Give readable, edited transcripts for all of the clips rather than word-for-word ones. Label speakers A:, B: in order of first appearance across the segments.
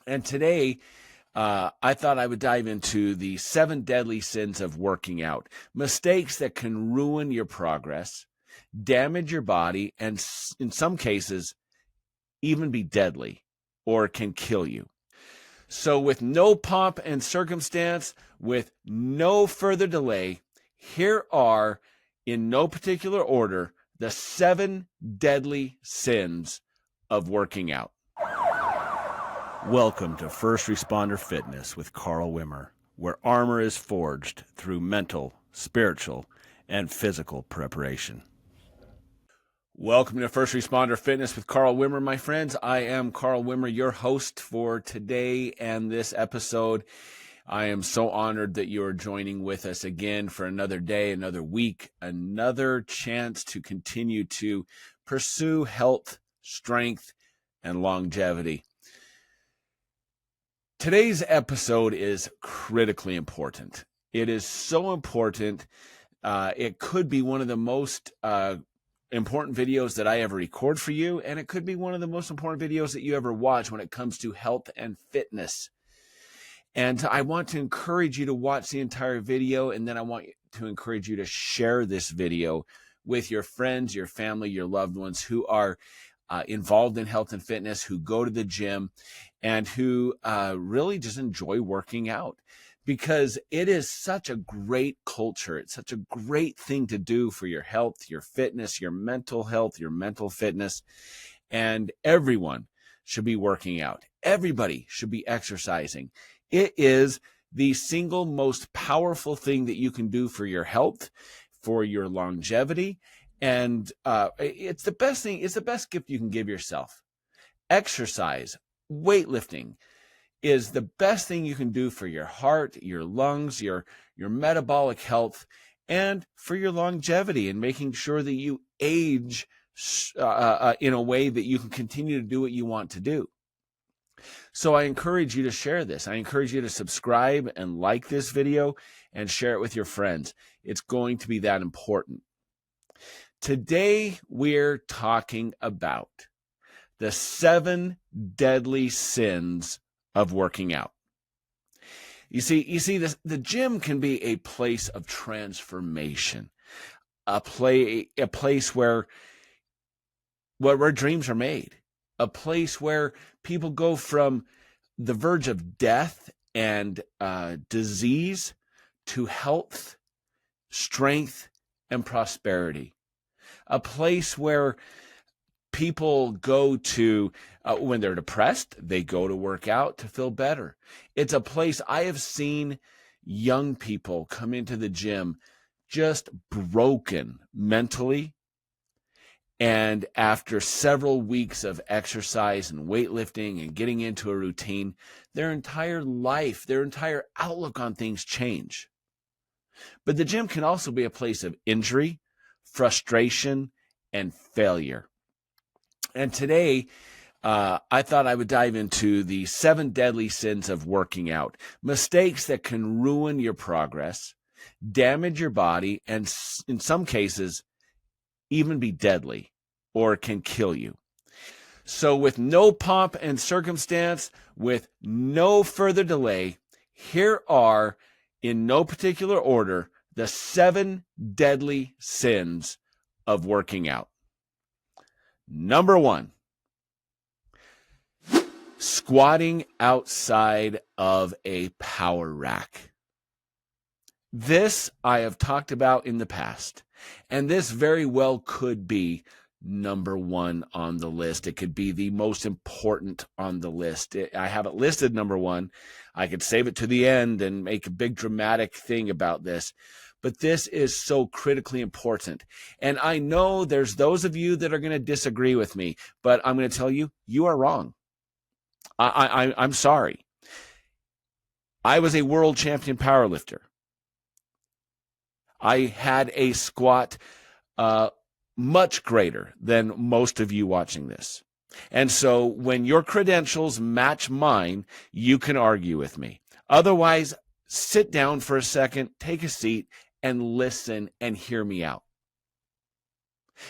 A: And today, I thought I would dive into the 7 deadly sins of working out, mistakes that can ruin your progress, damage your body, and in some cases, even be deadly or can kill you. So with no pomp and circumstance, with no further delay, here are, in no particular order, the 7 deadly sins of working out. Welcome to First Responder Fitness with Carl Wimmer, where armor is forged through mental, spiritual, and physical preparation. Welcome to First Responder Fitness with Carl Wimmer, my friends. I am Carl Wimmer, your host for today and this episode. I am so honored that you are joining with us again for another day, another week, another chance to continue to pursue health, strength, and longevity. Today's episode is critically important. It is so important. It could be one of the most important videos that I ever record for you, and it could be one of the most important videos that you ever watch when it comes to health and fitness. And I want to encourage you to watch the entire video, and then I want to encourage you to share this video with your friends, your family, your loved ones who are involved in health and fitness, who go to the gym, and who really just enjoy working out, because it is such a great culture. It's such a great thing to do for your health, your fitness, your mental health, your mental fitness, and everyone should be working out. Everybody should be exercising. It is the single most powerful thing that you can do for your health, for your longevity, and it's the best thing. It's the best gift you can give yourself. Exercise, weightlifting is the best thing you can do for your heart, your lungs, your metabolic health, and for your longevity, and making sure that you age in a way that you can continue to do what you want to do. So I encourage you to share this. I encourage you to subscribe and like this video and share it with your friends. It's going to be that important. Today, we're talking about the 7 deadly sins of working out. You see, the gym can be a place of transformation, a place where dreams are made, a place where people go from the verge of death and disease to health, strength, and prosperity. A place where people go to, when they're depressed, they go to work out to feel better. It's a place I have seen young people come into the gym just broken mentally. And after several weeks of exercise and weightlifting and getting into a routine, their entire life, their entire outlook on things change. But the gym can also be a place of injury, frustration, and failure. And today, I thought I would dive into the 7 deadly sins of working out, mistakes that can ruin your progress, damage your body, and in some cases, even be deadly or can kill you. So with no pomp and circumstance, with no further delay, here are, in no particular order, the 7 deadly sins of working out. Number 1, squatting outside of a power rack. This I have talked about in the past, and this very well could be number 1 on the list. It could be the most important on the list. I have it listed number 1. I could save it to the end and make a big dramatic thing about this. But this is so critically important. And I know there's those of you that are going to disagree with me, but I'm going to tell you, you are wrong. I'm sorry. I was a world champion powerlifter. I had a squat much greater than most of you watching this. And so when your credentials match mine, you can argue with me. Otherwise, sit down for a second, take a seat, and listen and hear me out.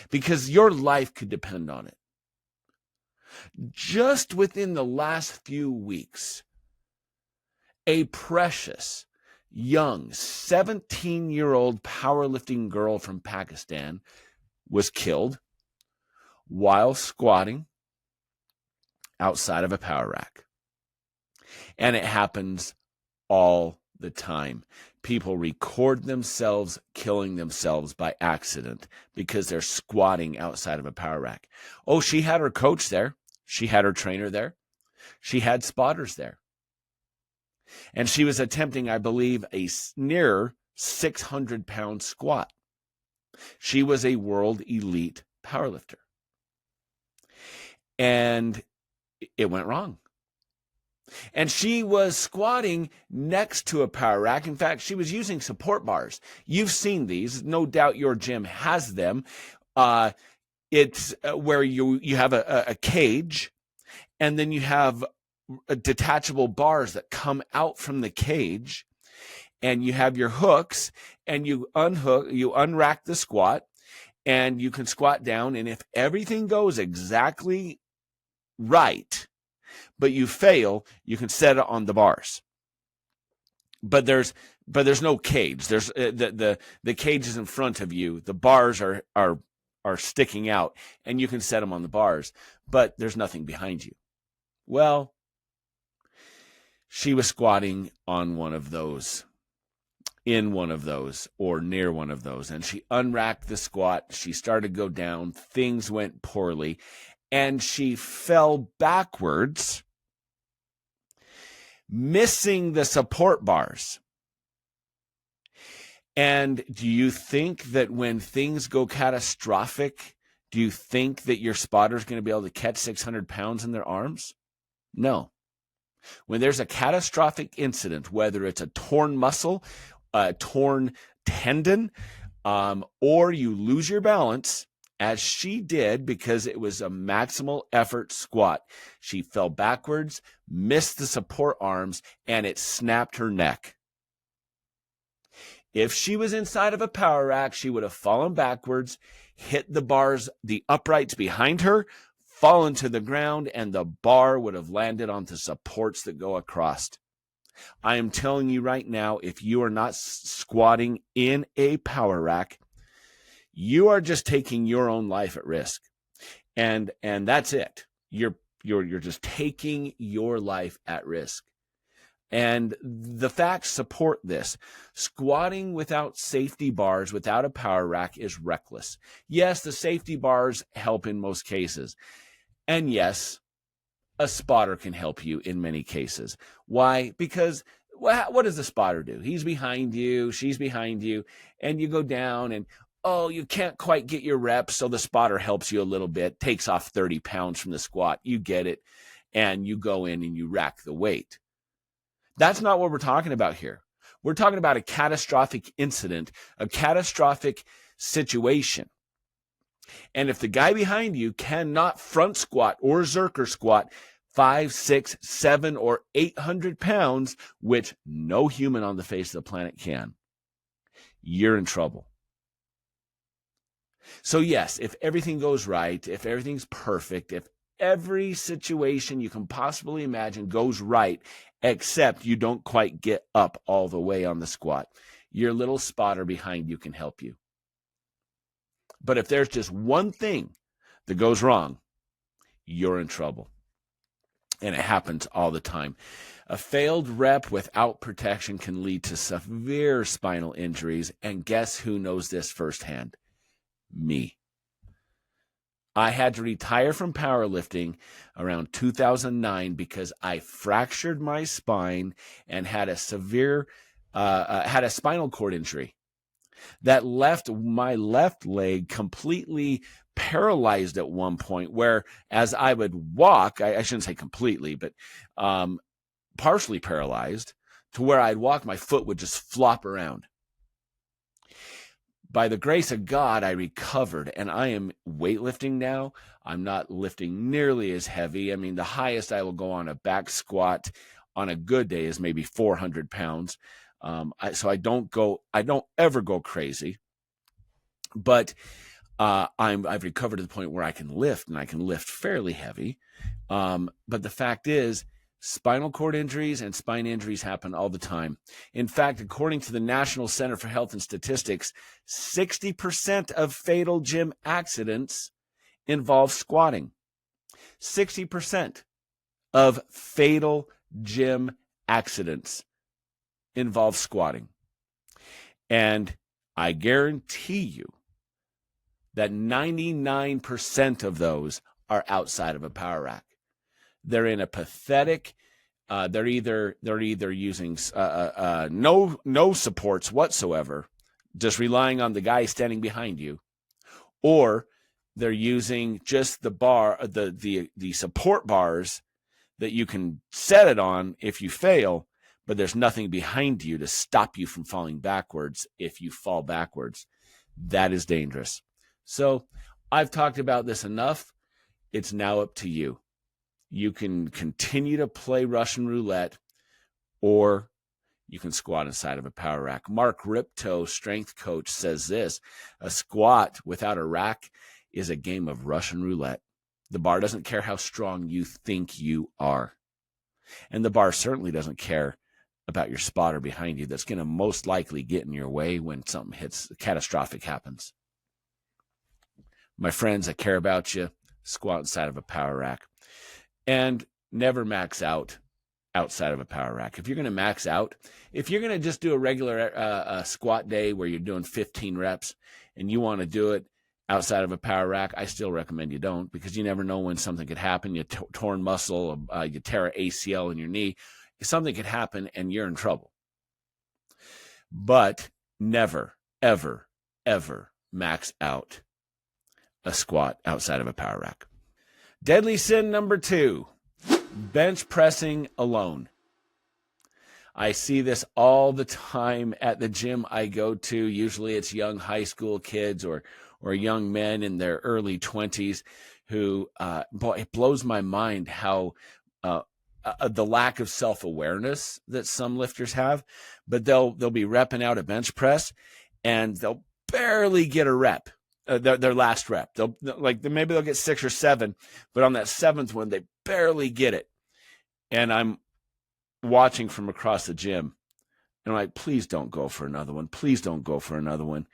A: Because your life could depend on it. Just within the last few weeks, a precious, young 17-year-old powerlifting girl from Pakistan was killed while squatting outside of a power rack. And it happens all the time. People record themselves killing themselves by accident because they're squatting outside of a power rack. Oh, she had her coach there. She had her trainer there. She had spotters there. And she was attempting, I believe, a near 600-pound squat. She was a world elite powerlifter. And it went wrong. And she was squatting next to a power rack. In fact, she was using support bars. You've seen these. No doubt your gym has them. It's where you have a cage, and then you have detachable bars that come out from the cage, and you have your hooks, and you unrack the squat, and you can squat down. And if everything goes exactly right, but you fail, you can set it on the bars. But there's no cage. There's the cage is in front of you. The bars are sticking out, and you can set them on the bars, but there's nothing behind you. Well, she was squatting on one of those, in one of those, or near one of those, and she unracked the squat. She started to go down. Things went poorly, and she fell backwards, missing the support bars. And do you think that when things go catastrophic, do you think that your spotter is going to be able to catch 600 pounds in their arms? No. When there's a catastrophic incident, whether it's a torn muscle, a torn tendon, or you lose your balance, as she did because it was a maximal effort squat, she fell backwards, missed the support arms, and it snapped her neck. If she was inside of a power rack, she would have fallen backwards, hit the bars, the uprights behind her, fallen to the ground, and the bar would have landed onto supports that go across. I am telling you right now, if you are not squatting in a power rack, you are just taking your own life at risk. And that's it. You're just taking your life at risk. And the facts support this. Squatting without safety bars, without a power rack, is reckless. Yes, the safety bars help in most cases. And yes, a spotter can help you in many cases. Why? Because what does the spotter do? He's behind you, she's behind you, and you go down and, oh, you can't quite get your reps, so the spotter helps you a little bit, takes off 30 pounds from the squat. You get it, and you go in and you rack the weight. That's not what we're talking about here. We're talking about a catastrophic incident, a catastrophic situation. And if the guy behind you cannot front squat or zerker squat 5, 6, 7, or 800 pounds, which no human on the face of the planet can, you're in trouble. So yes, if everything goes right, if everything's perfect, if every situation you can possibly imagine goes right, except you don't quite get up all the way on the squat, your little spotter behind you can help you. But if there's just one thing that goes wrong, you're in trouble. And it happens all the time. A failed rep without protection can lead to severe spinal injuries. And guess who knows this firsthand? Me. I had to retire from powerlifting around 2009 because I fractured my spine and had a severe, had a spinal cord injury that left my left leg completely paralyzed at one point, where as I would walk, I shouldn't say completely, but partially paralyzed, to where I'd walk, my foot would just flop around. By the grace of God, I recovered, and I am weightlifting now. I'm not lifting nearly as heavy. I mean, the highest I will go on a back squat on a good day is maybe 400 pounds. So I don't ever go crazy. But I've recovered to the point where I can lift, and I can lift fairly heavy. But the fact is, spinal cord injuries and spine injuries happen all the time. In fact, according to the National Center for Health and Statistics, 60% of fatal gym accidents involve squatting. 60% of fatal gym accidents involve squatting. And I guarantee you that 99% of those are outside of a power rack. They're in a pathetic, they're either using no supports whatsoever, just relying on the guy standing behind you, or they're using just the bar, the support bars that you can set it on if you fail, but there's nothing behind you to stop you from falling backwards if you fall backwards. That is dangerous. So I've talked about this enough. It's now up to you. You can continue to play Russian roulette, or you can squat inside of a power rack. Mark Ripto, strength coach, says this: a squat without a rack is a game of Russian roulette. The bar doesn't care how strong you think you are. And the bar certainly doesn't care about your spotter behind you that's going to most likely get in your way when something catastrophic happens. My friends, I care about you. Squat inside of a power rack. And never max out outside of a power rack. If you're going to max out, if you're going to just do a regular squat day where you're doing 15 reps and you want to do it outside of a power rack, I still recommend you don't, because you never know when something could happen. You torn muscle, you tear an ACL in your knee. Something could happen and you're in trouble. But never, ever, ever max out a squat outside of a power rack. Deadly sin number 2, bench pressing alone. I see this all the time at the gym I go to. Usually it's young high school kids or young men in their early 20s who, it blows my mind how the lack of self-awareness that some lifters have. But they'll be repping out a bench press and they'll barely get a rep. Their last rep. Maybe they'll get 6 or 7, but on that 7th one, they barely get it. And I'm watching from across the gym, and I'm like, please don't go for another one. Please don't go for another one.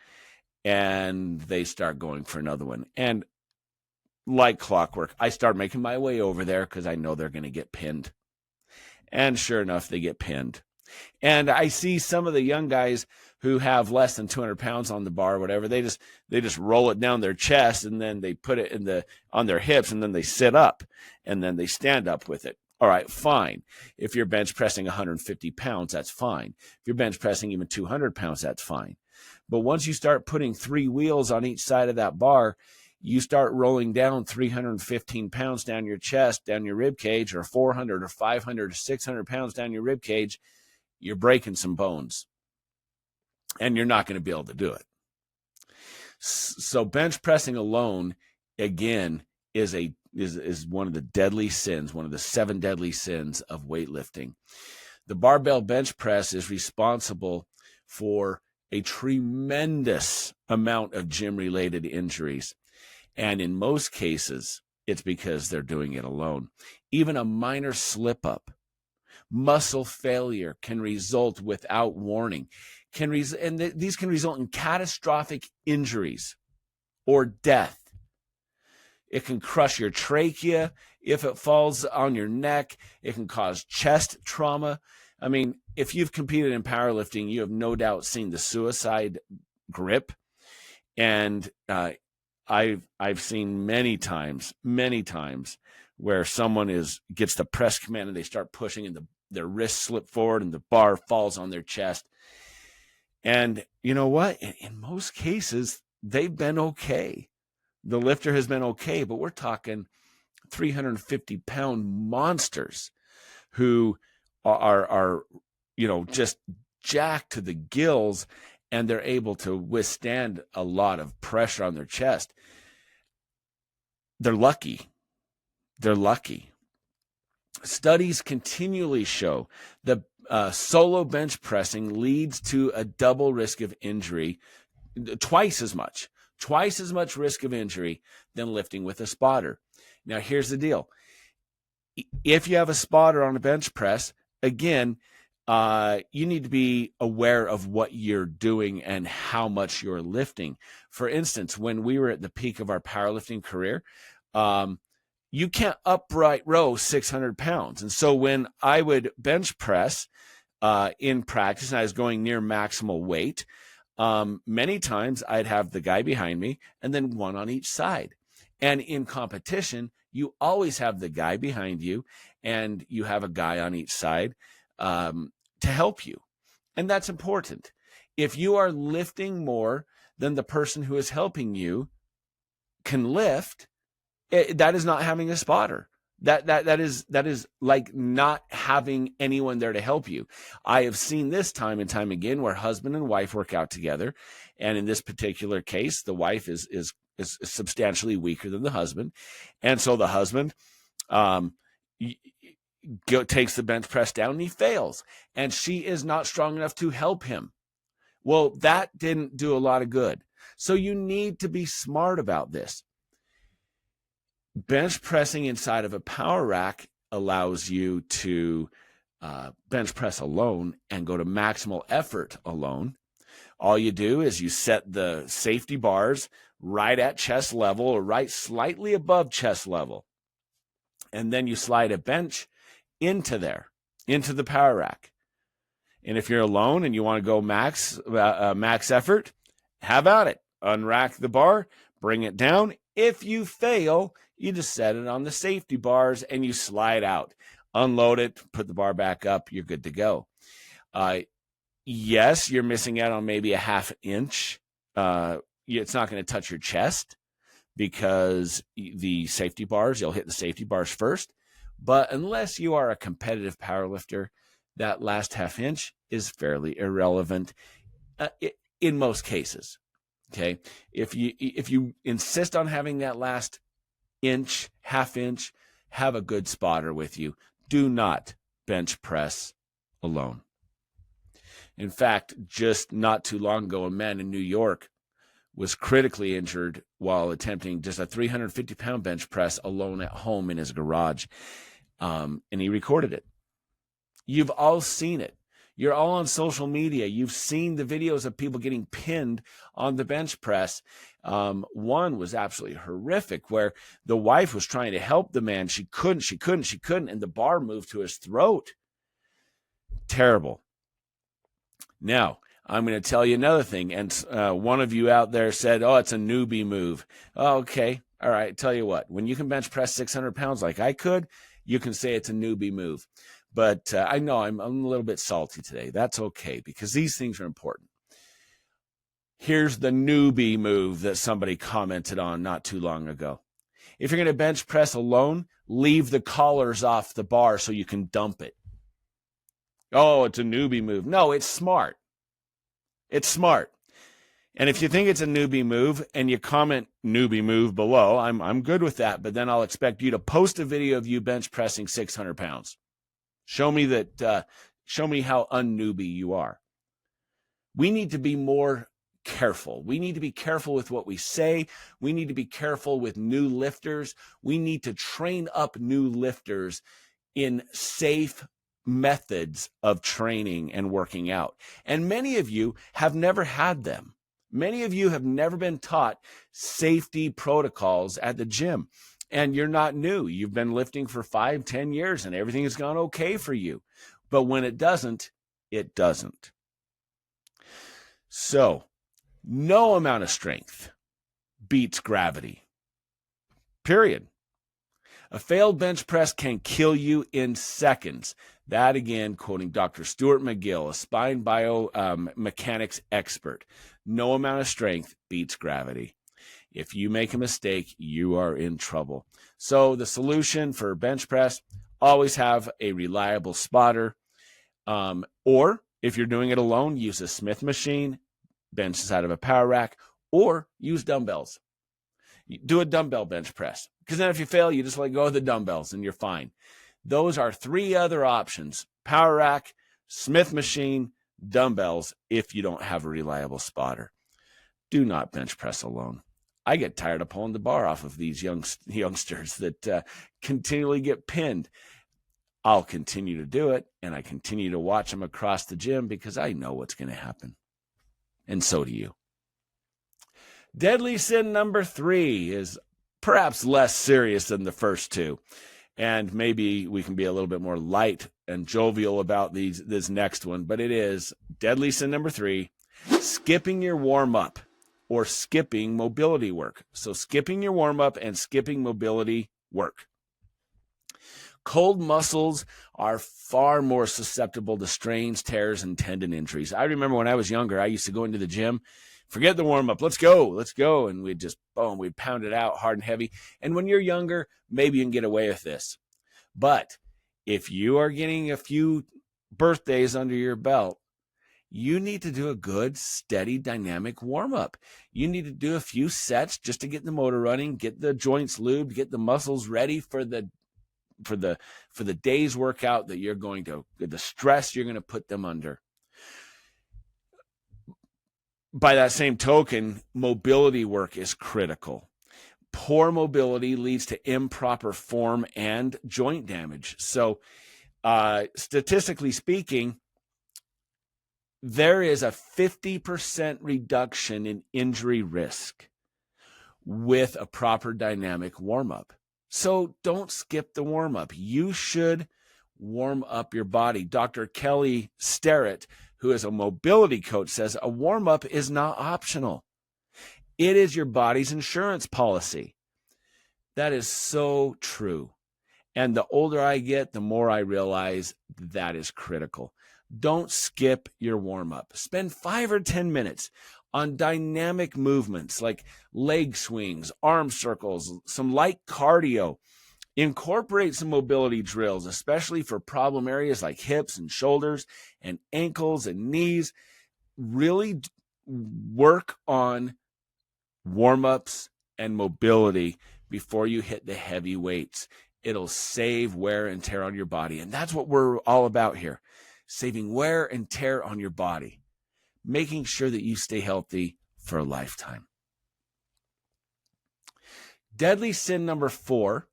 A: And they start going for another one. And like clockwork, I start making my way over there because I know they're going to get pinned. And sure enough, they get pinned. And I see some of the young guys who have less than 200 pounds on the bar or whatever, they just roll it down their chest, and then they put it on their hips, and then they sit up, and then they stand up with it. All right, fine. If you're bench pressing 150 pounds, that's fine. If you're bench pressing even 200 pounds, that's fine. But once you start putting 3 wheels on each side of that bar, you start rolling down 315 pounds down your chest, down your rib cage, or 400 or 500 or 600 pounds down your rib cage, you're breaking some bones. And you're not going to be able to do it. So bench pressing alone, again, is one of the deadly sins, one of the 7 deadly sins of weightlifting. The barbell bench press is responsible for a tremendous amount of gym-related injuries. And in most cases, it's because they're doing it alone. Even a minor slip-up, muscle failure can result without warning. These can result in catastrophic injuries or death. It can crush your trachea if it falls on your neck. It can cause chest trauma. I mean, if you've competed in powerlifting, you have no doubt seen the suicide grip. And I've seen many times where someone gets the press command and they start pushing and their wrists slip forward and the bar falls on their chest. And you know what? In most cases, they've been okay. The lifter has been okay, but we're talking 350-pound monsters who are just jacked to the gills, and they're able to withstand a lot of pressure on their chest. They're lucky. They're lucky. Studies continually show that solo bench pressing leads to a double risk of injury, twice as much twice as much risk of injury than lifting with a spotter. Now, here's the deal. If you have a spotter on a bench press, again, you need to be aware of what you're doing and how much you're lifting. For instance, when we were at the peak of our powerlifting career, you can't upright row 600 pounds. And so when I would bench press in practice and I was going near maximal weight, many times I'd have the guy behind me and then one on each side. And in competition, you always have the guy behind you and you have a guy on each side to help you. And that's important. If you are lifting more than the person who is helping you can lift, that is not having a spotter. That is like not having anyone there to help you. I have seen this time and time again where husband and wife work out together. And in this particular case, the wife is substantially weaker than the husband. And so the husband takes the bench press down and he fails. And she is not strong enough to help him. Well, that didn't do a lot of good. So you need to be smart about this. Bench pressing inside of a power rack allows you to bench press alone and go to maximal effort alone. All you do is you set the safety bars right at chest level or right slightly above chest level. And then you slide a bench into the power rack. And if you're alone and you want to go max effort, have at it. Unrack the bar, bring it down. If you fail, you just set it on the safety bars and you slide out. Unload it, put the bar back up, you're good to go. Yes, you're missing out on maybe a half inch. It's not going to touch your chest because the safety bars, you'll hit the safety bars first. But unless you are a competitive powerlifter, that last half inch is fairly irrelevant in most cases. Okay, if you insist on having that last inch, half inch, have a good spotter with you. Do not bench press alone. In fact, just not too long ago, a man in New York was critically injured while attempting just a 350-pound bench press alone at home in his garage. And he recorded it. You've all seen it. You're all on social media. You've seen the videos of people getting pinned on the bench press. One was absolutely horrific where the wife was trying to help the man. She couldn't, and the bar moved to his throat. Terrible. Now, I'm going to tell you another thing. And one of you out there said, oh, it's a newbie move. Oh, okay. All right. Tell you what, when you can bench press 600 pounds like I could, you can say it's a newbie move. But I know I'm a little bit salty today. That's okay because these things are important. Here's the newbie move that somebody commented on not too long ago. If you're going to bench press alone, leave the collars off the bar so you can dump it. Oh, it's a newbie move. No, it's smart. It's smart. And if you think it's a newbie move and you comment newbie move below, I'm good with that. But then I'll expect you to post a video of you bench pressing 600 pounds. Show me that. Show me how un-newbie you are. We need to be more careful. We need to be careful with what we say. We need to be careful with new lifters. We need to train up new lifters in safe methods of training and working out. And many of you have never had them. Many of you have never been taught safety protocols at the gym. And you're not new. You've been lifting for 5-10 years and everything has gone okay for you. But when it doesn't, it doesn't. So, no amount of strength beats gravity. Period. A failed bench press can kill you in seconds. That again, quoting Dr. Stuart McGill, a spine biomechanics expert. No amount of strength beats gravity. If you make a mistake, you are in trouble. So the solution for bench press, always have a reliable spotter. Or if you're doing it alone, use a Smith machine, bench inside of a power rack, or use dumbbells. Do a dumbbell bench press. Because then if you fail, you just let go of the dumbbells and you're fine. Those are 3 other options: power rack, Smith machine, dumbbells, if you don't have a reliable spotter. do not bench press alone. I get tired of pulling the bar off of these youngsters that continually get pinned. I'll continue to do it, and I continue to watch them across the gym because I know what's going to happen. And so do you. Deadly sin number 3 is perhaps less serious than the first two. And maybe we can be a little bit more light and jovial about this next one. But it is deadly sin number 3, skipping your warm-up or skipping mobility work. So skipping your warm-up and skipping mobility work. Cold muscles are far more susceptible to strains, tears, and tendon injuries. I remember when I was younger, I used to go into the gym, forget the warm-up, let's go. And we'd just, boom, we'd pound it out hard and heavy. And when you're younger, maybe you can get away with this. But if you are getting a few birthdays under your belt, you need to do a good, steady, dynamic warm-up. You need to do a few sets just to get the motor running, get the joints lubed, get the muscles ready for the day's workout that you're going to, the stress you're going to put them under. By that same token, mobility work is critical. Poor mobility leads to improper form and joint damage. So, statistically speaking, there is a 50% reduction in injury risk with a proper dynamic warm-up. So don't skip the warm-up. You should warm up your body. Dr. Kelly Starrett, who is a mobility coach, says a warm-up is not optional. It is your body's insurance policy. That is so true. And the older I get, the more I realize that is critical. Don't skip your warm-up. Spend 5 or 10 minutes on dynamic movements like leg swings, arm circles, some light cardio. Incorporate some mobility drills, especially for problem areas like hips and shoulders and ankles and knees. Really work on warm-ups and mobility before you hit the heavy weights. It'll save wear and tear on your body. And that's what we're all about here. Saving wear and tear on your body. Making sure that you stay healthy for a lifetime. Deadly sin number 4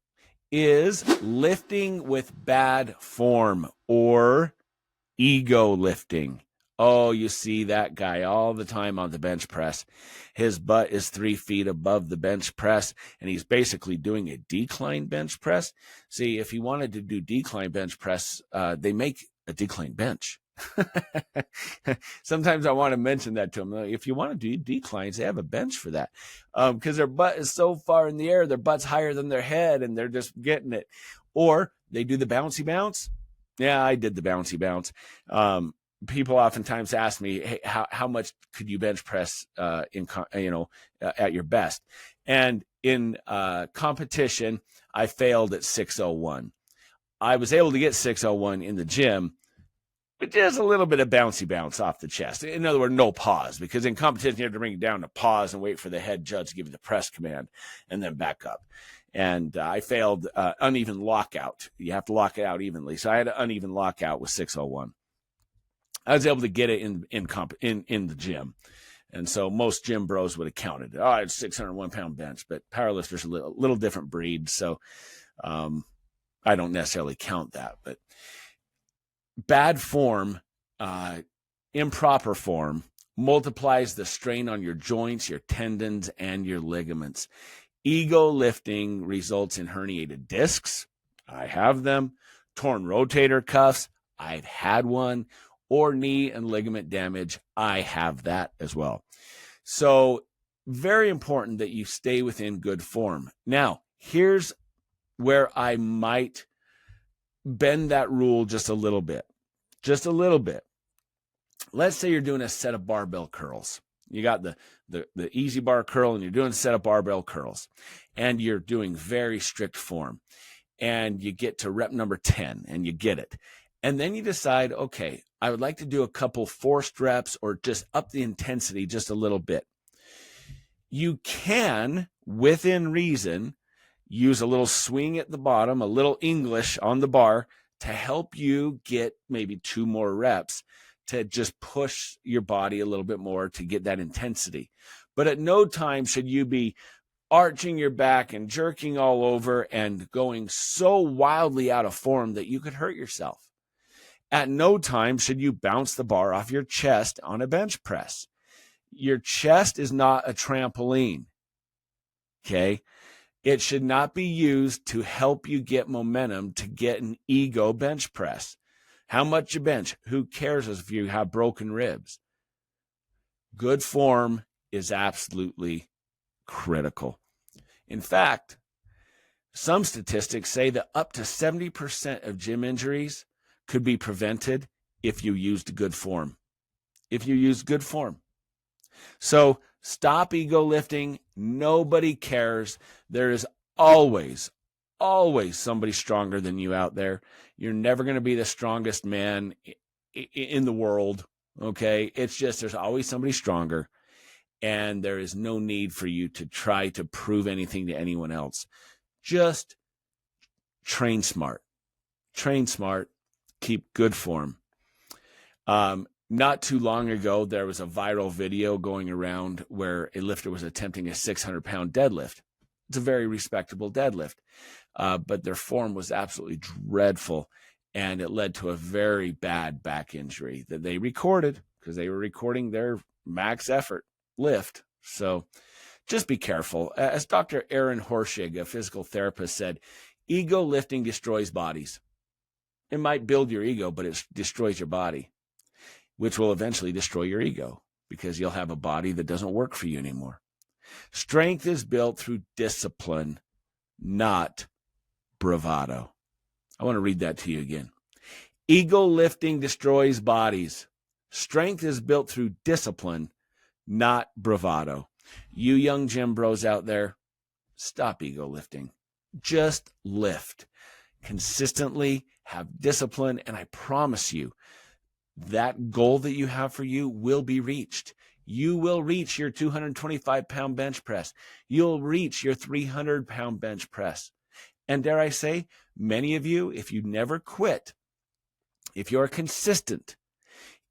A: is lifting with bad form or ego lifting. Oh, you see that guy all the time on the bench press. His butt is 3 feet above the bench press, and he's basically doing a decline bench press. See, if he wanted to do decline bench press, they make a decline bench. Sometimes I want to mention that to them. If you want to do declines, they have a bench for that, because their butt is so far in the air, their butt's higher than their head, and they're just getting it. Or they do the bouncy bounce. Yeah, I did the bouncy bounce. People oftentimes ask me, hey, how much could you bench press at your best? And in competition, I failed at 601. I was able to get 601 in the gym, but just a little bit of bouncy bounce off the chest. In other words, no pause, because in competition, you have to bring it down to pause and wait for the head judge to give you the press command and then back up. And I failed uneven lockout. You have to lock it out evenly. So I had an uneven lockout with 601. I was able to get it in the gym. And so most gym bros would have counted it. Oh, it's 601 pound bench, but powerlifters are a little different breed. So I don't necessarily count that, but bad form, improper form multiplies the strain on your joints, your tendons, and your ligaments. Ego lifting results in herniated discs. I have them. Torn rotator cuffs. I've had one. Or knee and ligament damage. I have that as well. So very important that you stay within good form. Now, here's where I might bend that rule just a little bit. Just a little bit. Let's say you're doing a set of barbell curls. You got the easy bar curl and you're doing a set of barbell curls. And you're doing very strict form. And you get to rep number 10 and you get it. And then you decide, okay, I would like to do a couple forced reps or just up the intensity just a little bit. You can, within reason, use a little swing at the bottom, a little English on the bar to help you get maybe 2 more reps to just push your body a little bit more to get that intensity. But at no time should you be arching your back and jerking all over and going so wildly out of form that you could hurt yourself. At no time should you bounce the bar off your chest on a bench press. Your chest is not a trampoline, okay? It should not be used to help you get momentum to get an ego bench press. How much you bench? Who cares if you have broken ribs? Good form is absolutely critical. In fact, some statistics say that up to 70% of gym injuries could be prevented if you used good form. If you use good form. So stop ego lifting. Nobody cares. There is always somebody stronger than you out there. You're never going to be the strongest man in the world, okay? It's just there's always somebody stronger, and there is no need for you to try to prove anything to anyone else. Just train smart. Train smart. Keep good form. Not too long ago, there was a viral video going around where a lifter was attempting a 600-pound deadlift. It's a very respectable deadlift, but their form was absolutely dreadful, and it led to a very bad back injury that they recorded because they were recording their max effort lift. So just be careful. As Dr. Aaron Horschig, a physical therapist, said, ego lifting destroys bodies. It might build your ego, but it destroys your body, which will eventually destroy your ego because you'll have a body that doesn't work for you anymore. Strength is built through discipline, not bravado. I want to read that to you again. Ego lifting destroys bodies. Strength is built through discipline, not bravado. You young gym bros out there, stop ego lifting. Just lift. Consistently have discipline, and I promise you, that goal that you have for you will be reached. You will reach your 225-pound bench press. You'll reach your 300-pound bench press. And dare I say, many of you, if you never quit, if you're consistent,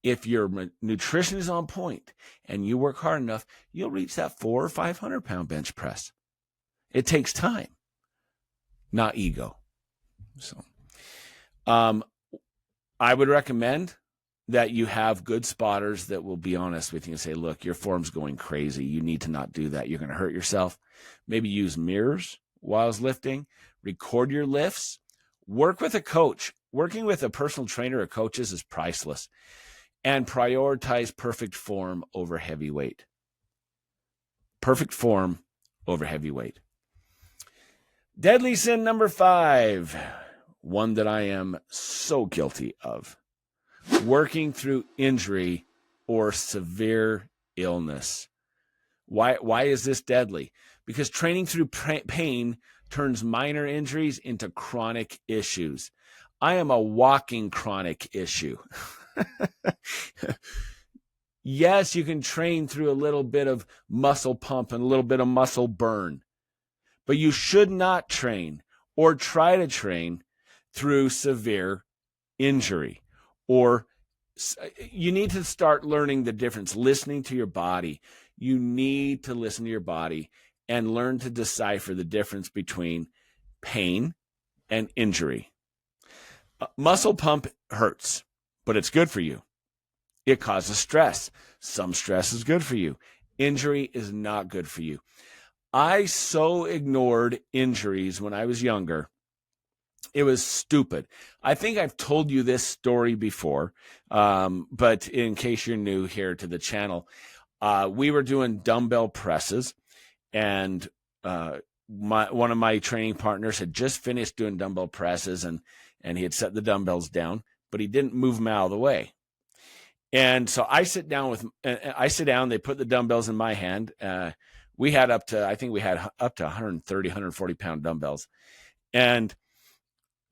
A: if your nutrition is on point and you work hard enough, you'll reach that 400 or 500-pound bench press. It takes time, not ego. So, I would recommend that you have good spotters that will be honest with you and say, look, your form's going crazy. You need to not do that. You're going to hurt yourself. Maybe use mirrors while lifting. Record your lifts. Work with a coach. Working with a personal trainer or coaches is priceless. And prioritize perfect form over heavy weight. Perfect form over heavy weight. Deadly sin number 5. One that I am so guilty of. Working through injury or severe illness. Why is this deadly? Because training through pain turns minor injuries into chronic issues. I am a walking chronic issue. Yes, you can train through a little bit of muscle pump and a little bit of muscle burn, but you should not train or try to train through severe injury. Or you need to start learning the difference, listening to your body. You need to listen to your body and learn to decipher the difference between pain and injury. Muscle pump hurts, but it's good for you. It causes stress. Some stress is good for you. Injury is not good for you. I so ignored injuries when I was younger. It was stupid. I think I've told you this story before, but in case you're new here to the channel, we were doing dumbbell presses, and one of my training partners had just finished doing dumbbell presses, and he had set the dumbbells down, but he didn't move them out of the way. And so I sit down. They put the dumbbells in my hand. We had up to 130, 140 pound dumbbells, and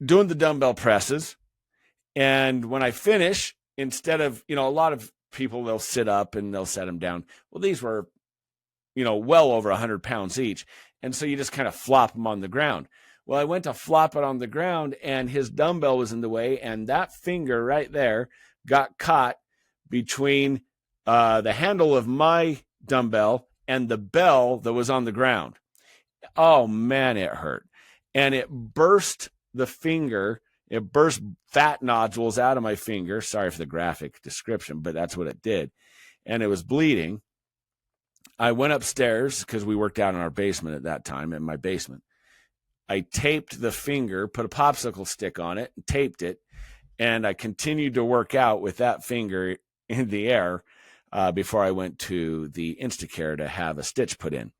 A: doing the dumbbell presses. And when I finish, instead of, a lot of people, they'll sit up and they'll set them down. Well, these were, well over 100 pounds each. And so you just kind of flop them on the ground. Well, I went to flop it on the ground and his dumbbell was in the way. And that finger right there got caught between the handle of my dumbbell and the bell that was on the ground. Oh man, it hurt. And it burst the finger. It burst fat nodules out of my finger. Sorry for the graphic description, but that's what it did. And it was bleeding. I went upstairs because we worked out in our basement at that time, in my basement. I taped the finger, put a popsicle stick on it, and taped it. And I continued to work out with that finger in the air before I went to the Instacare to have a stitch put in.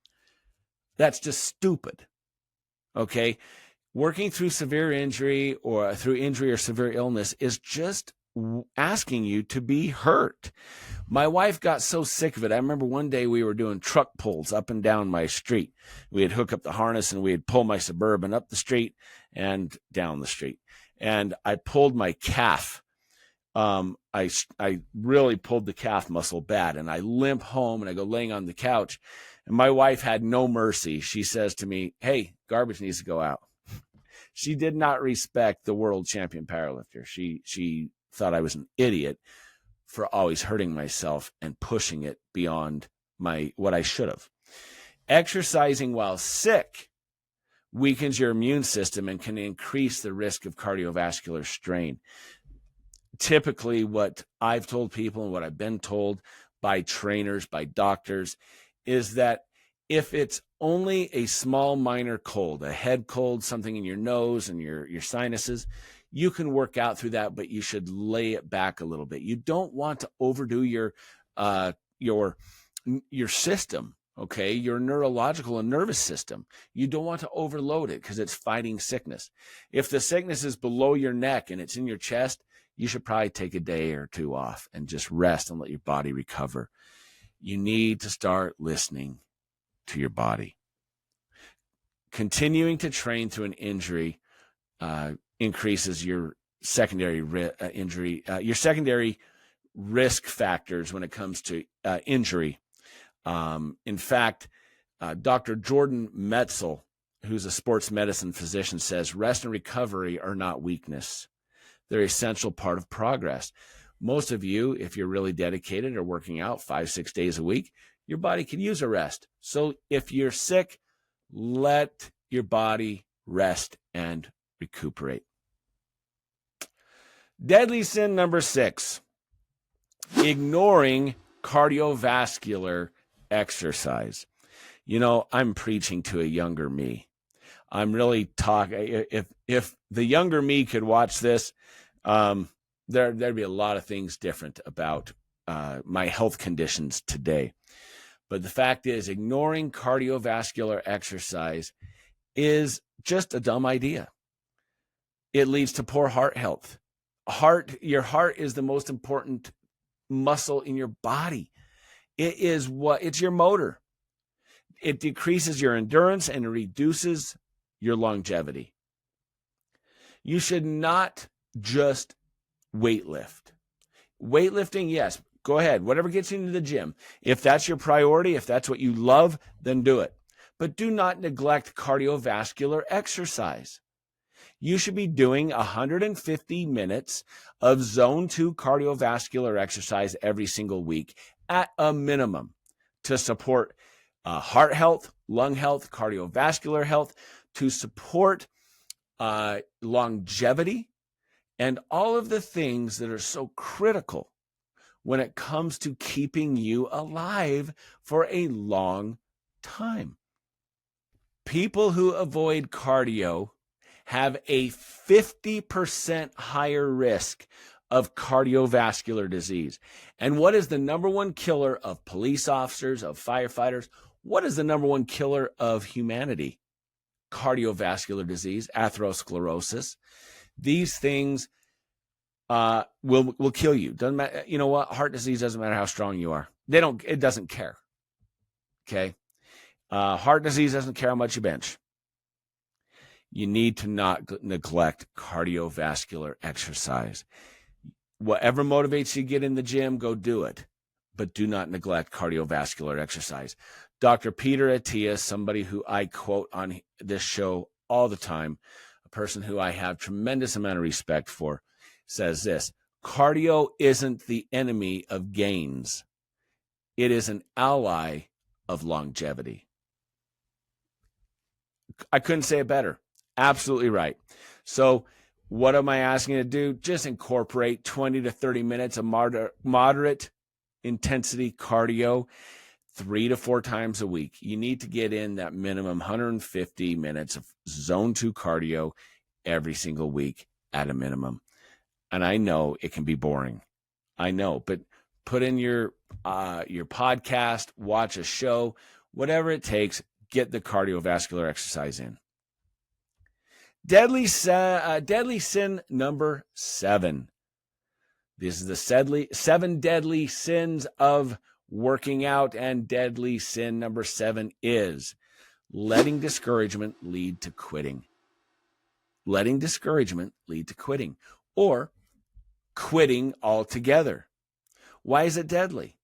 A: That's just stupid. Okay? Working through severe injury or through injury or severe illness is just asking you to be hurt. My wife got so sick of it. I remember one day we were doing truck pulls up and down my street. We'd hook up the harness and we'd pull my Suburban up the street and down the street. And I pulled my calf. I really pulled the calf muscle bad, and I limp home and I go laying on the couch. And my wife had no mercy. She says to me, "Hey, garbage needs to go out." She did not respect the world champion powerlifter. She thought I was an idiot for always hurting myself and pushing it beyond what I should have. Exercising while sick weakens your immune system and can increase the risk of cardiovascular strain. Typically, what I've told people and what I've been told by trainers, by doctors, is that if it's only a small minor cold, a head cold, something in your nose and your sinuses, you can work out through that, but you should lay it back a little bit. You don't want to overdo your system, okay? Your neurological and nervous system. You don't want to overload it because it's fighting sickness. If the sickness is below your neck and it's in your chest, you should probably take a day or two off and just rest and let your body recover. You need to start listening to your body. Continuing to train through an injury increases your secondary injury, your secondary risk factors when it comes to injury. In fact, Dr. Jordan Metzel, who's a sports medicine physician, says rest and recovery are not weakness. They're an essential part of progress. Most of you, if you're really dedicated, are working out 5-6 days a week, your body can use a rest. So if you're sick, let your body rest and recuperate. Deadly sin number 6, ignoring cardiovascular exercise. You know, I'm preaching to a younger me. I'm really talking, if the younger me could watch this, there'd be a lot of things different about my health conditions today. But the fact is, ignoring cardiovascular exercise is just a dumb idea. It leads to poor heart health. Your heart is the most important muscle in your body. It's your motor. It decreases your endurance and it reduces your longevity. You should not just weightlift. Weightlifting, yes, go ahead. Whatever gets you into the gym. If that's your priority, if that's what you love, then do it. But do not neglect cardiovascular exercise. You should be doing 150 minutes of zone 2 cardiovascular exercise every single week at a minimum to support heart health, lung health, cardiovascular health, to support longevity, and all of the things that are so critical when it comes to keeping you alive for a long time. People who avoid cardio have a 50% higher risk of cardiovascular disease. And what is the number one killer of police officers, of firefighters? What is the number one killer of humanity? Cardiovascular disease, atherosclerosis. These things will kill you. Doesn't matter. You know what? Heart disease doesn't matter how strong you are. It doesn't care. Okay. Heart disease doesn't care how much you bench. You need to not neglect cardiovascular exercise. Whatever motivates you to get in the gym, go do it. But do not neglect cardiovascular exercise. Dr. Peter Attia, somebody who I quote on this show all the time, a person who I have tremendous amount of respect for, says this: cardio isn't the enemy of gains. It is an ally of longevity. I couldn't say it better. Absolutely right. So what am I asking you to do? Just incorporate 20 to 30 minutes of moderate intensity cardio 3 to 4 times a week. You need to get in that minimum 150 minutes of zone 2 cardio every single week at a minimum. And I know it can be boring. I know, but put in your podcast, watch a show, whatever it takes, get the cardiovascular exercise in. Deadly sin number 7. This is the 7 deadly sins of working out, and deadly sin number 7 is letting discouragement lead to quitting. Letting discouragement lead to quitting, or quitting altogether. Why is it deadly?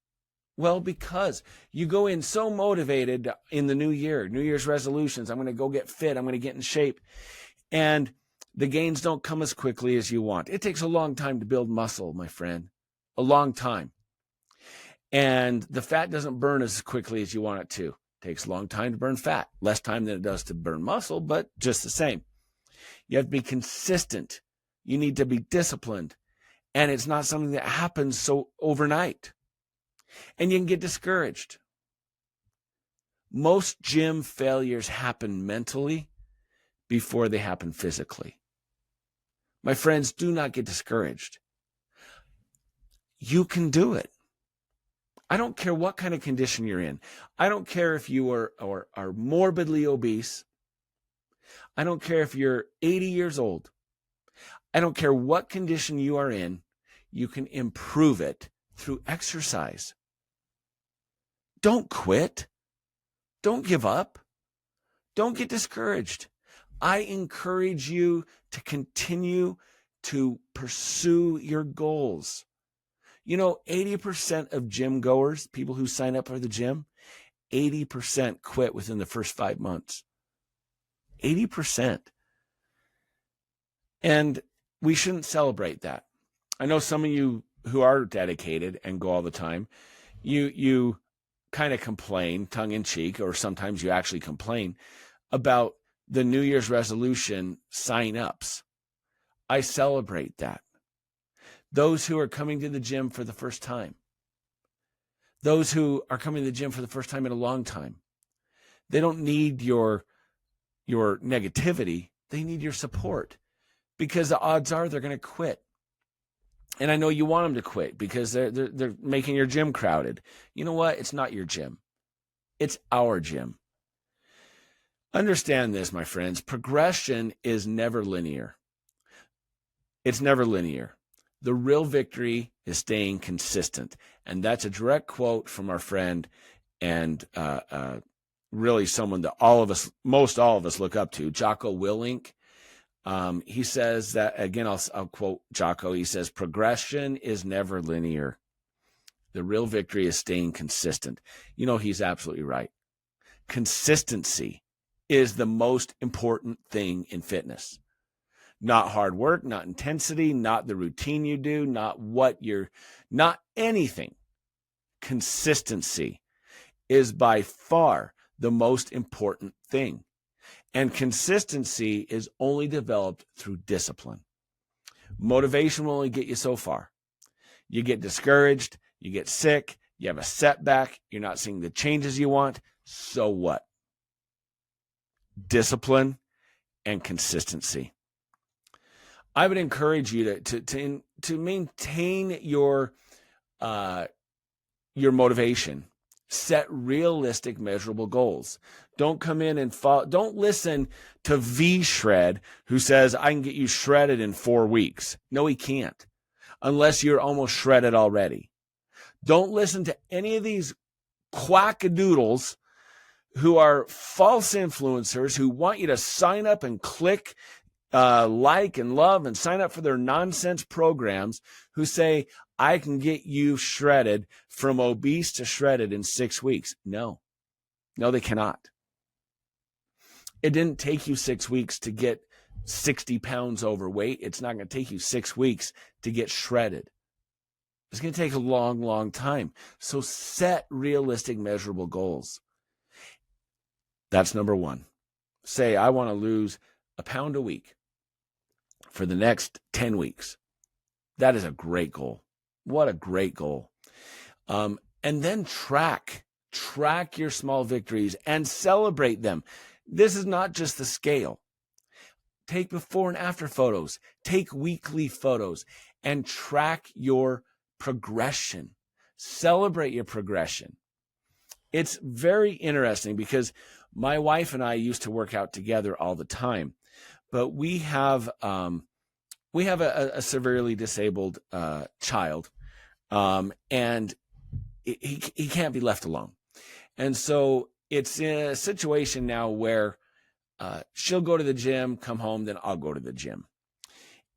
A: Well, because you go in so motivated in the new year, New Year's resolutions, I'm going to go get fit, I'm going to get in shape, and the gains don't come as quickly as you want. It takes a long time to build muscle, my friend, a long time. And the fat doesn't burn as quickly as you want it to. It takes a long time to burn fat, less time than it does to burn muscle, but just the same. You have to be consistent. You need to be disciplined. And it's not something that happens so overnight. And you can get discouraged. Most gym failures happen mentally before they happen physically. My friends, do not get discouraged. You can do it. I don't care what kind of condition you're in. I don't care if you are morbidly obese. I don't care if you're 80 years old. I don't care what condition you are in. You can improve it through exercise. Don't quit. Don't give up. Don't get discouraged. I encourage you to continue to pursue your goals. 80% of gym goers, people who sign up for the gym, 80% quit within the first 5 months. 80%. And we shouldn't celebrate that. I know some of you who are dedicated and go all the time, you kind of complain, tongue in cheek, or sometimes you actually complain about the New Year's resolution sign-ups. I celebrate that. Those who are coming to the gym for the first time, those who are coming to the gym for the first time in a long time, they don't need your negativity. They need your support, because the odds are they're going to quit. And I know you want them to quit because they're making your gym crowded. You know what? It's not your gym. It's our gym. Understand this, my friends. Progression is never linear. It's never linear. The real victory is staying consistent. And that's a direct quote from our friend and really someone that most all of us look up to, Jocko Willink. He says that, again, I'll quote Jocko. He says, progression is never linear. The real victory is staying consistent. He's absolutely right. Consistency is the most important thing in fitness. Not hard work, not intensity, not the routine you do, not anything. Consistency is by far the most important thing. And consistency is only developed through discipline. Motivation will only get you so far. You get discouraged, you get sick, you have a setback, you're not seeing the changes you want. So what? Discipline and consistency. I would encourage you to maintain your motivation. Set realistic, measurable goals. Don't come in and don't listen to V-Shred, who says, I can get you shredded in 4 weeks. No, he can't, unless you're almost shredded already. Don't listen to any of these quackadoodles who are false influencers who want you to sign up and click like and love and sign up for their nonsense programs, who say, I can get you shredded from obese to shredded in 6 weeks. No, they cannot. It didn't take you 6 weeks to get 60 pounds overweight. It's not going to take you 6 weeks to get shredded. It's going to take a long, long time. So set realistic, measurable goals. That's number one. Say, I want to lose a pound a week for the next 10 weeks. That is a great goal. What a great goal. And then track your small victories and celebrate them. This is not just the scale. Take before and after photos, take weekly photos, and track your progression. Celebrate your progression. It's very interesting because my wife and I used to work out together all the time, but we have a severely disabled child, and he can't be left alone. And so it's in a situation now where she'll go to the gym, come home, then I'll go to the gym.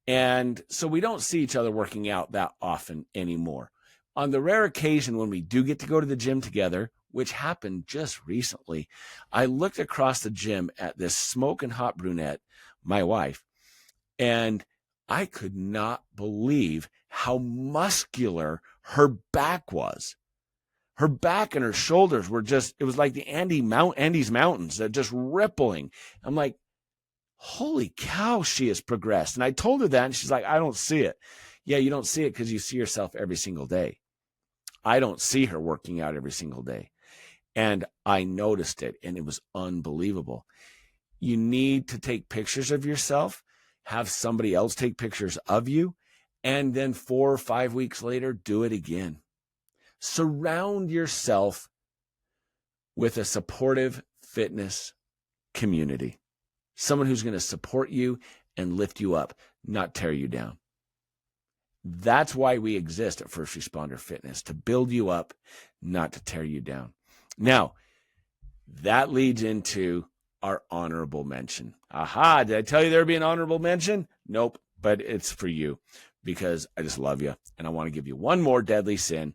A: And so we don't see each other working out that often anymore. On the rare occasion when we do get to go to the gym together, which happened just recently, I looked across the gym at this smoking hot brunette, my wife, and I could not believe how muscular her back was. Her back and her shoulders were just, it was like the Andes Mountains, just rippling. I'm like, holy cow, she has progressed. And I told her that, and she's like, I don't see it. Yeah, you don't see it because you see yourself every single day. I don't see her working out every single day. And I noticed it, and it was unbelievable. You need to take pictures of yourself, have somebody else take pictures of you, and then 4 or 5 weeks later, do it again. Surround yourself with a supportive fitness community. Someone who's going to support you and lift you up, not tear you down. That's why we exist at First Responder Fitness, to build you up, not to tear you down. Now, that leads into our honorable mention. Aha, did I tell you there would be an honorable mention? Nope, but it's for you because I just love you. And I want to give you one more deadly sin,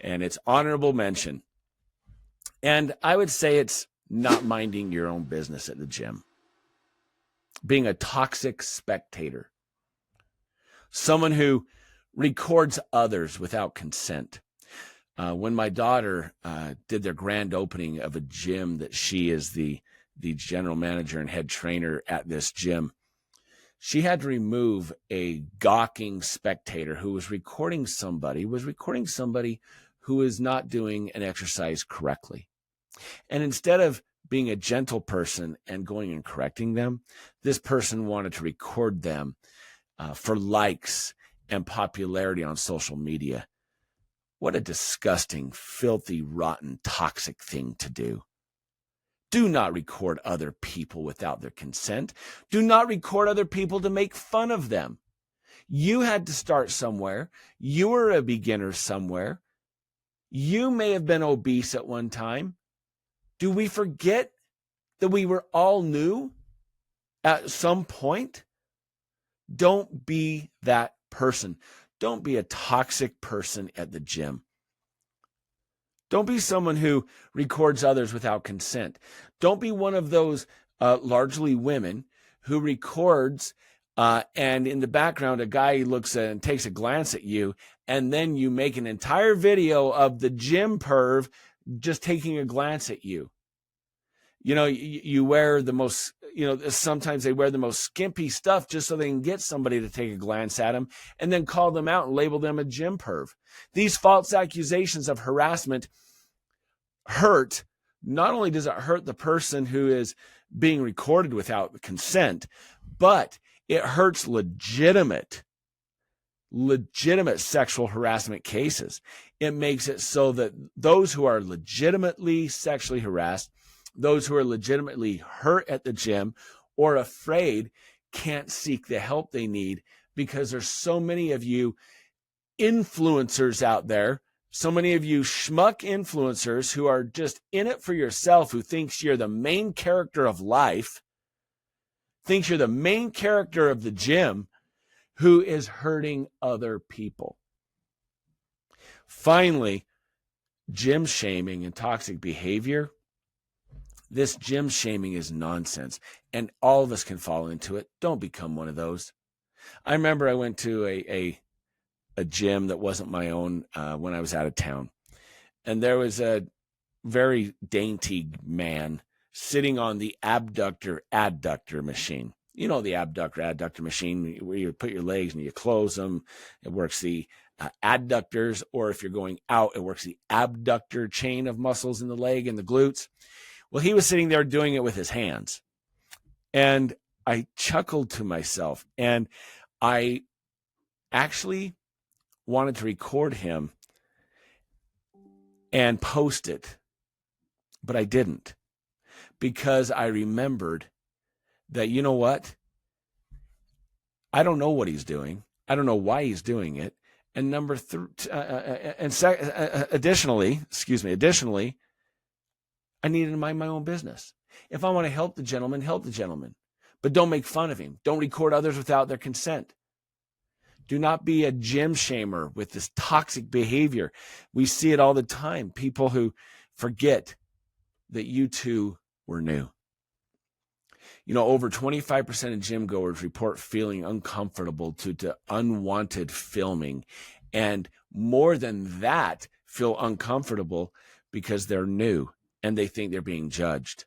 A: and it's honorable mention. And I would say it's not minding your own business at the gym. Being a toxic spectator. Someone who records others without consent. When my daughter did their grand opening of a gym that she is the general manager and head trainer at this gym, she had to remove a gawking spectator who was recording somebody who is not doing an exercise correctly. And instead of being a gentle person and going and correcting them, this person wanted to record them for likes and popularity on social media. What a disgusting, filthy, rotten, toxic thing to do. Do not record other people without their consent. Do not record other people to make fun of them. You had to start somewhere. You were a beginner somewhere. You may have been obese at one time. Do we forget that we were all new at some point? Don't be that person. Don't be a toxic person at the gym. Don't be someone who records others without consent. Don't be one of those largely women who records and in the background a guy looks and takes a glance at you, and then you make an entire video of the gym perv just taking a glance at you. You know, you wear the most, sometimes they wear the most skimpy stuff just so they can get somebody to take a glance at them and then call them out and label them a gym perv. These false accusations of harassment hurt. Not only does it hurt the person who is being recorded without consent, but it hurts legitimate sexual harassment cases. It makes it so that those who are legitimately sexually harassed, those who are legitimately hurt at the gym or afraid, can't seek the help they need because there's so many of you influencers out there, so many of you schmuck influencers who are just in it for yourself, who thinks you're the main character of life, thinks you're the main character of the gym, who is hurting other people. Finally, gym shaming and toxic behavior. This gym shaming is nonsense, and all of us can fall into it. Don't become one of those. I remember I went to a gym that wasn't my own when I was out of town, and there was a very dainty man sitting on the abductor adductor machine. You know, the abductor adductor machine where you put your legs and you close them. It works the adductors, or if you're going out, it works the abductor chain of muscles in the leg and the glutes. Well, he was sitting there doing it with his hands. And I chuckled to myself, and I actually wanted to record him and post it, but I didn't, because I remembered that, you know what? I don't know what he's doing. I don't know why he's doing it. And additionally, I needed to mind my own business. If I want to help the gentleman, help the gentleman. But don't make fun of him. Don't record others without their consent. Do not be a gym shamer with this toxic behavior. We see it all the time. People who forget that you too were new. You know, over 25% of gym goers report feeling uncomfortable to unwanted filming. And more than that, feel uncomfortable because they're new and they think they're being judged.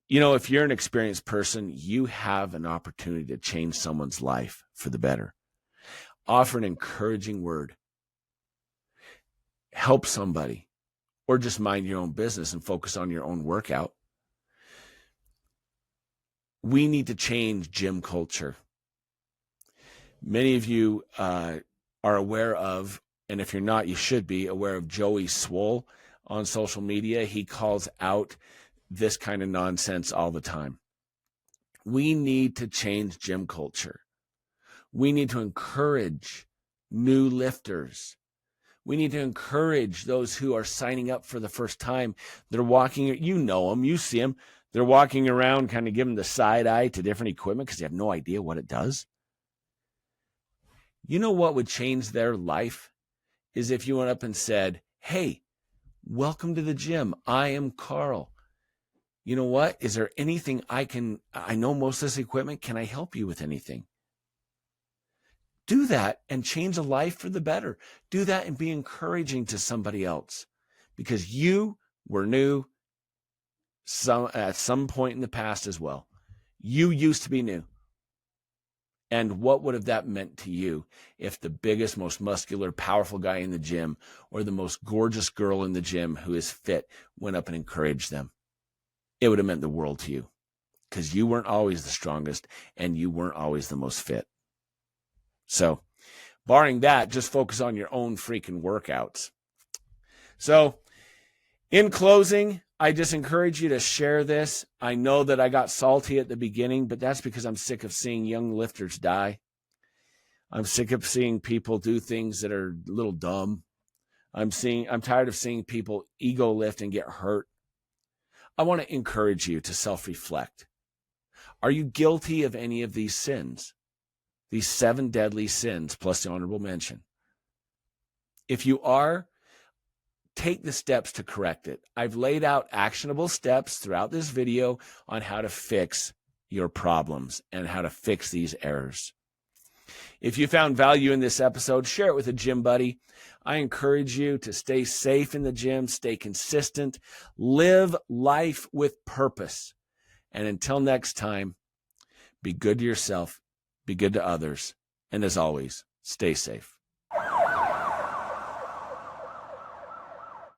A: You know, if you're an experienced person, you have an opportunity to change someone's life for the better. Offer an encouraging word. Help somebody, or just mind your own business and focus on your own workout. We need to change gym culture. Many of you are aware of, and if you're not, you should be aware of Joey Swoll on social media. He calls out this kind of nonsense all the time. We need to change gym culture. We need to encourage new lifters. We need to encourage those who are signing up for the first time. They're walking, you know them, you see them. They're walking around kind of giving the side eye to different equipment because they have no idea what it does. You know what would change their life is if you went up and said, hey, welcome to the gym. I am Carl. You know what? Is there anything I know most of this equipment. Can I help you with anything? Do that and change a life for the better. Do that and be encouraging to somebody else, because you were new at some point in the past as well. You used to be new. And what would have that meant to you if the biggest, most muscular, powerful guy in the gym, or the most gorgeous girl in the gym who is fit, went up and encouraged them? It would have meant the world to you, because you weren't always the strongest and you weren't always the most fit. So, barring that, just focus on your own freaking workouts. So, in closing, I just encourage you to share this. I know that I got salty at the beginning, but that's because I'm sick of seeing young lifters die. I'm sick of seeing people do things that are a little dumb. I'm tired of seeing people ego lift and get hurt. I want to encourage you to self-reflect. Are you guilty of any of these sins? These 7 deadly sins plus the honorable mention. If you are, take the steps to correct it. I've laid out actionable steps throughout this video on how to fix your problems and how to fix these errors. If you found value in this episode, share it with a gym buddy. I encourage you to stay safe in the gym, stay consistent, live life with purpose. And until next time, be good to yourself, be good to others, and as always, stay safe.